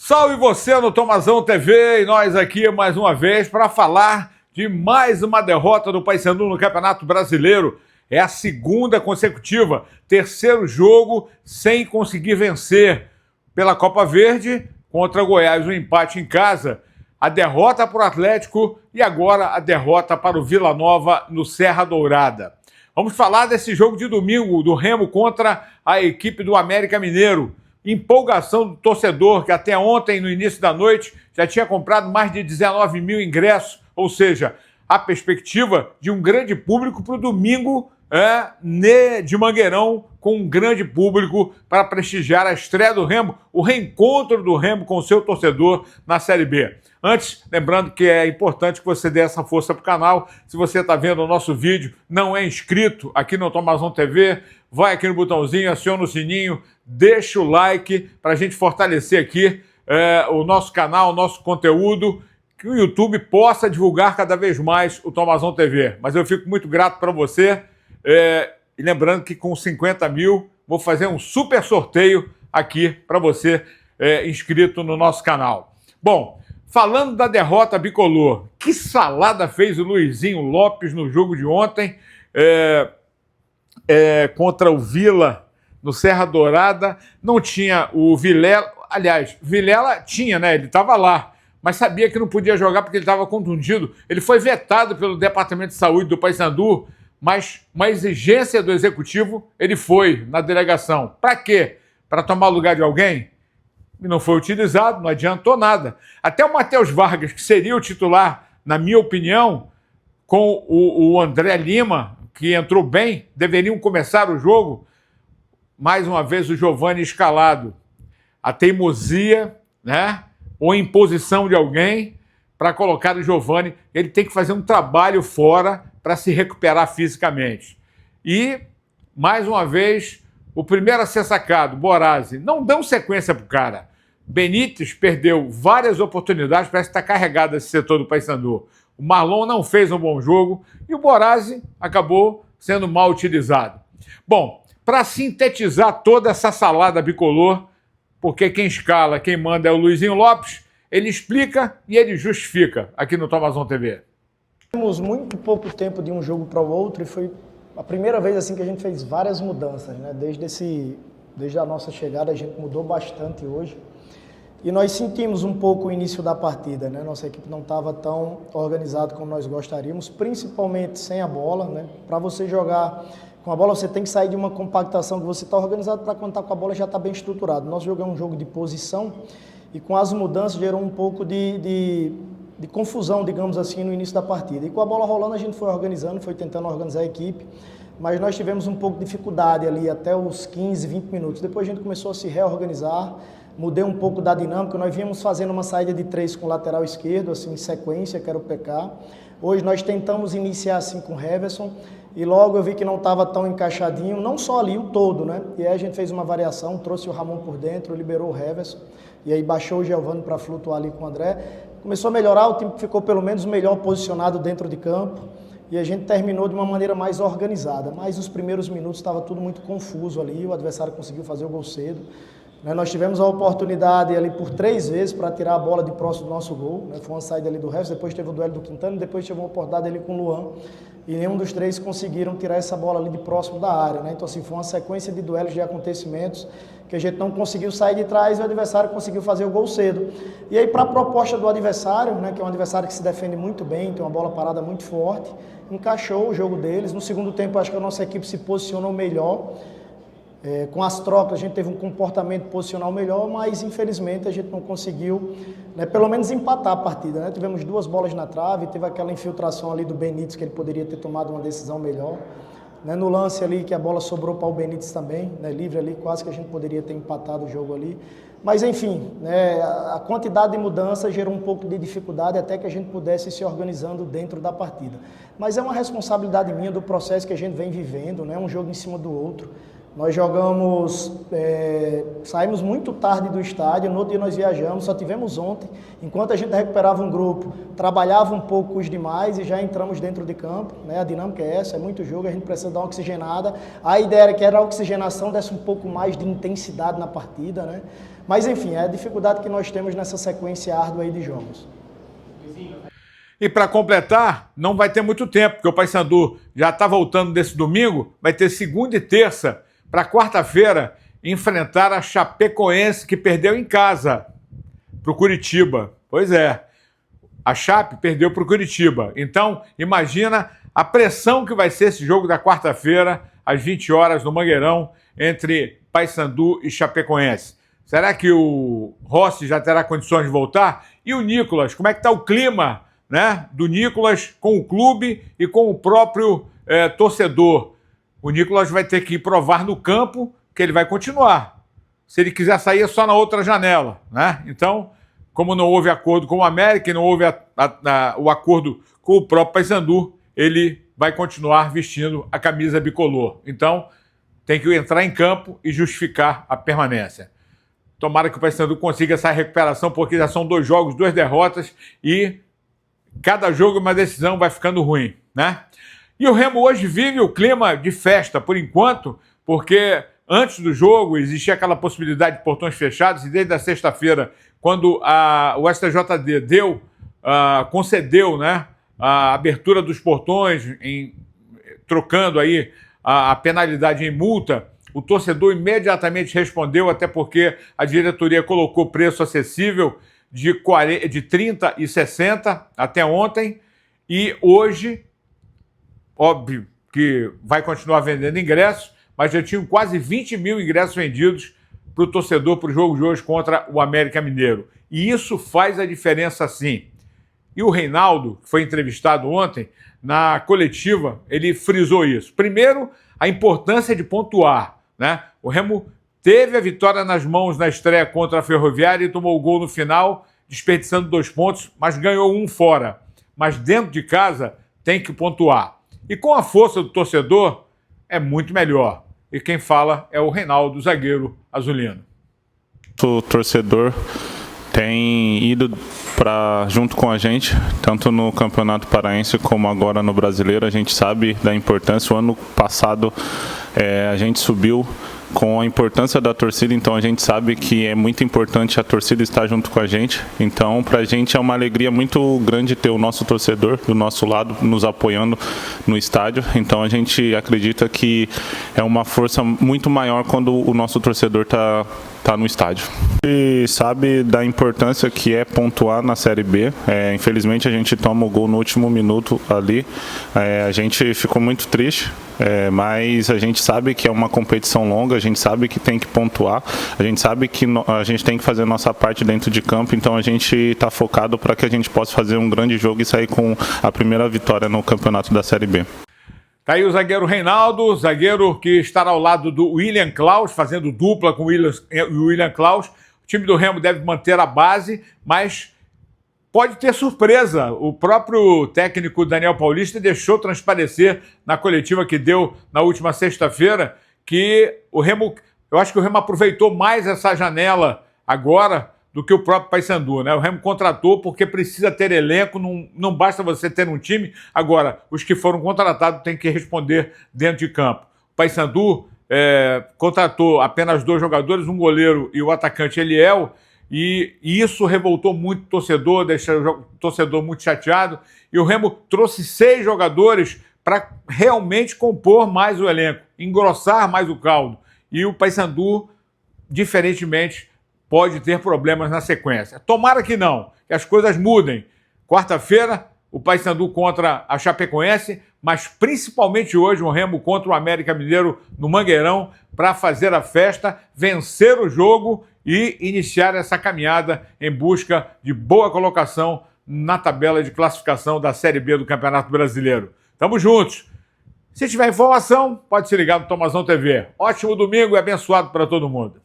Salve você no Tomazão TV e nós aqui mais uma vez para falar de mais uma derrota do Paysandu no Campeonato Brasileiro. É a segunda consecutiva, terceiro jogo sem conseguir vencer. Pela Copa Verde, contra Goiás, um empate em casa, a derrota para o Atlético e agora a derrota para o Vila Nova no Serra Dourada. Vamos falar desse jogo de domingo do Remo contra a equipe do América Mineiro. Empolgação do torcedor que até ontem, no início da noite, já tinha comprado mais de 19 mil ingressos, ou seja, a perspectiva de um grande público para o domingo de Mangueirão, com um grande público para prestigiar a estreia do Remo, o reencontro do Remo com o seu torcedor na Série B. Antes, lembrando que é importante que você dê essa força para o canal. Se você está vendo o nosso vídeo, não é inscrito aqui no Tomazão TV, vai aqui no botãozinho, aciona o sininho, deixa o like para a gente fortalecer aqui o nosso canal, o nosso conteúdo, que o YouTube possa divulgar cada vez mais o Tomazão TV. Mas eu fico muito grato para você. E lembrando que com 50 mil vou fazer um super sorteio aqui para você inscrito no nosso canal. Bom, falando da derrota bicolor, que salada fez o Luizinho Lopes no jogo de ontem contra o Vila no Serra Dourada. Não tinha o Vilela, aliás, Vilela tinha, né? Ele estava lá, mas sabia que não podia jogar porque ele estava contundido. Ele foi vetado pelo Departamento de Saúde do Paysandu, mas uma exigência do Executivo, ele foi na delegação. Para quê? Para tomar lugar de alguém? E não foi utilizado, não adiantou nada. Até o Matheus Vargas, que seria o titular, na minha opinião, com o André Lima, que entrou bem, deveriam começar o jogo. Mais uma vez o Giovani escalado. A teimosia, né? Ou a imposição de alguém para colocar o Giovani. Ele tem que fazer um trabalho fora para se recuperar fisicamente. E, mais uma vez, o primeiro a ser sacado, Borazzi, não dão sequência para o cara. Benítez perdeu várias oportunidades, parece que está carregado esse setor do Paysandu. O Marlon não fez um bom jogo e o Borazzi acabou sendo mal utilizado. Bom, para sintetizar toda essa salada bicolor, porque quem escala, quem manda é o Luizinho Lopes, ele explica e ele justifica aqui no Tomazão TV. Temos muito pouco tempo de um jogo para o outro e foi a primeira vez assim que a gente fez várias mudanças, né? Desde a nossa chegada a gente mudou bastante hoje e nós sentimos um pouco o início da partida, né? Nossa equipe não estava tão organizada como nós gostaríamos, principalmente sem a bola, né? Para você jogar com a bola você tem que sair de uma compactação que você está organizado para quando está com a bola já está bem estruturado. Nosso jogo é um jogo de posição e com as mudanças gerou um pouco de confusão, digamos assim, no início da partida. E com a bola rolando, a gente foi organizando, foi tentando organizar a equipe, mas nós tivemos um pouco de dificuldade ali até os 15, 20 minutos. Depois a gente começou a se reorganizar, mudei um pouco da dinâmica, nós vínhamos fazendo uma saída de 3 com o lateral esquerdo, assim, em sequência, que era o PK. Hoje nós tentamos iniciar assim com o Heverson, e logo eu vi que não estava tão encaixadinho, não só ali, o todo, né? E aí a gente fez uma variação, trouxe o Ramon por dentro, liberou o Heverson, e aí baixou o Giovani para flutuar ali com o André. Começou a melhorar, o time ficou pelo menos melhor posicionado dentro de campo e a gente terminou de uma maneira mais organizada. Mas os primeiros minutos estava tudo muito confuso ali, o adversário conseguiu fazer o gol cedo. Nós tivemos a oportunidade ali por 3 vezes para tirar a bola de próximo do nosso gol. Foi uma saída ali do Resto, depois teve o duelo do Quintana, depois teve uma oportunidade ali com o Luan. E nenhum dos 3 conseguiram tirar essa bola ali de próximo da área, né? Então assim, foi uma sequência de duelos, de acontecimentos que a gente não conseguiu sair de trás e o adversário conseguiu fazer o gol cedo. E aí para a proposta do adversário, né, que é um adversário que se defende muito bem, tem uma bola parada muito forte, encaixou o jogo deles. No segundo tempo acho que a nossa equipe se posicionou melhor. Com as trocas a gente teve um comportamento posicional melhor, mas infelizmente a gente não conseguiu, né, pelo menos empatar a partida, né? Tivemos 2 bolas na trave, teve aquela infiltração ali do Benítez que ele poderia ter tomado uma decisão melhor, né? No lance ali que a bola sobrou para o Benítez também, né, livre ali, quase que a gente poderia ter empatado o jogo ali. Mas enfim, né, a quantidade de mudanças gerou um pouco de dificuldade até que a gente pudesse ir se organizando dentro da partida. Mas é uma responsabilidade minha do processo que a gente vem vivendo, né, um jogo em cima do outro. Nós jogamos, saímos muito tarde do estádio, no outro dia nós viajamos, só tivemos ontem. Enquanto a gente recuperava um grupo, trabalhava um pouco com os demais e já entramos dentro de campo, né? A dinâmica é essa, é muito jogo, a gente precisa dar uma oxigenada. A ideia era que a oxigenação desse um pouco mais de intensidade na partida, né? Mas enfim, é a dificuldade que nós temos nessa sequência árdua aí de jogos. E para completar, não vai ter muito tempo, porque o Paysandu já está voltando desse domingo, vai ter segunda e terça, para quarta-feira, enfrentar a Chapecoense, que perdeu em casa para o Curitiba. Pois é, a Chape perdeu para o Curitiba. Então, imagina a pressão que vai ser esse jogo da quarta-feira, às 20 horas, no Mangueirão, entre Paysandu e Chapecoense. Será que o Rossi já terá condições de voltar? E o Nicolas, como é que está o clima, né, do Nicolas com o clube e com o próprio torcedor? O Nicolas vai ter que provar no campo que ele vai continuar. Se ele quiser sair, é só na outra janela, né? Então, como não houve acordo com o América e não houve o acordo com o próprio Paysandu, ele vai continuar vestindo a camisa bicolor. Então, tem que entrar em campo e justificar a permanência. Tomara que o Paysandu consiga essa recuperação, porque já são 2 jogos, 2 derrotas e cada jogo uma decisão vai ficando ruim, né? E o Remo hoje vive o clima de festa, por enquanto, porque antes do jogo existia aquela possibilidade de portões fechados, e desde a sexta-feira, quando o STJD concedeu, né, a abertura dos portões, trocando aí a penalidade em multa, o torcedor imediatamente respondeu, até porque a diretoria colocou preço acessível de 30 e 60 até ontem, e hoje, óbvio que vai continuar vendendo ingressos, mas já tinham quase 20 mil ingressos vendidos para o torcedor para o jogo de hoje contra o América Mineiro. E isso faz a diferença sim. E o Reinaldo, que foi entrevistado ontem, na coletiva, ele frisou isso. Primeiro, a importância de pontuar, né? O Remo teve a vitória nas mãos na estreia contra a Ferroviária e tomou o gol no final, desperdiçando 2 pontos, mas ganhou 1 fora. Mas dentro de casa tem que pontuar. E com a força do torcedor, é muito melhor. E quem fala é o Reinaldo, zagueiro azulino. O torcedor tem ido junto com a gente, tanto no Campeonato Paraense como agora no Brasileiro. A gente sabe da importância. O ano passado a gente subiu com a importância da torcida, então a gente sabe que é muito importante a torcida estar junto com a gente. Então, para a gente é uma alegria muito grande ter o nosso torcedor do nosso lado, nos apoiando no estádio. Então, a gente acredita que é uma força muito maior quando o nosso torcedor está no estádio. E sabe da importância que é pontuar na Série B. Infelizmente, a gente toma o gol no último minuto ali. A gente ficou muito triste, mas a gente sabe que é uma competição longa, a gente sabe que tem que pontuar, a gente sabe que a gente tem que fazer a nossa parte dentro de campo, então a gente está focado para que a gente possa fazer um grande jogo e sair com a primeira vitória no campeonato da Série B. Tá aí o zagueiro Reinaldo, zagueiro que estará ao lado do William Klaus, fazendo dupla com o William Klaus. O time do Remo deve manter a base, mas pode ter surpresa. O próprio técnico Daniel Paulista deixou transparecer na coletiva que deu na última sexta-feira que eu acho que o Remo aproveitou mais essa janela agora do que o próprio Paysandu, né? O Remo contratou porque precisa ter elenco, não basta você ter um time. Agora, os que foram contratados têm que responder dentro de campo. O Paysandu contratou apenas 2 jogadores, um goleiro e o atacante Eliel, e isso revoltou muito o torcedor, deixou o torcedor muito chateado, e o Remo trouxe 6 jogadores para realmente compor mais o elenco, engrossar mais o caldo. E o Paysandu, diferentemente, pode ter problemas na sequência. Tomara que não, que as coisas mudem. Quarta-feira, o Paysandu contra a Chapecoense, mas principalmente hoje o Remo contra o América Mineiro no Mangueirão, para fazer a festa, vencer o jogo e iniciar essa caminhada em busca de boa colocação na tabela de classificação da Série B do Campeonato Brasileiro. Tamo juntos. Se tiver informação, pode se ligar no Tomazão TV. Ótimo domingo e abençoado para todo mundo.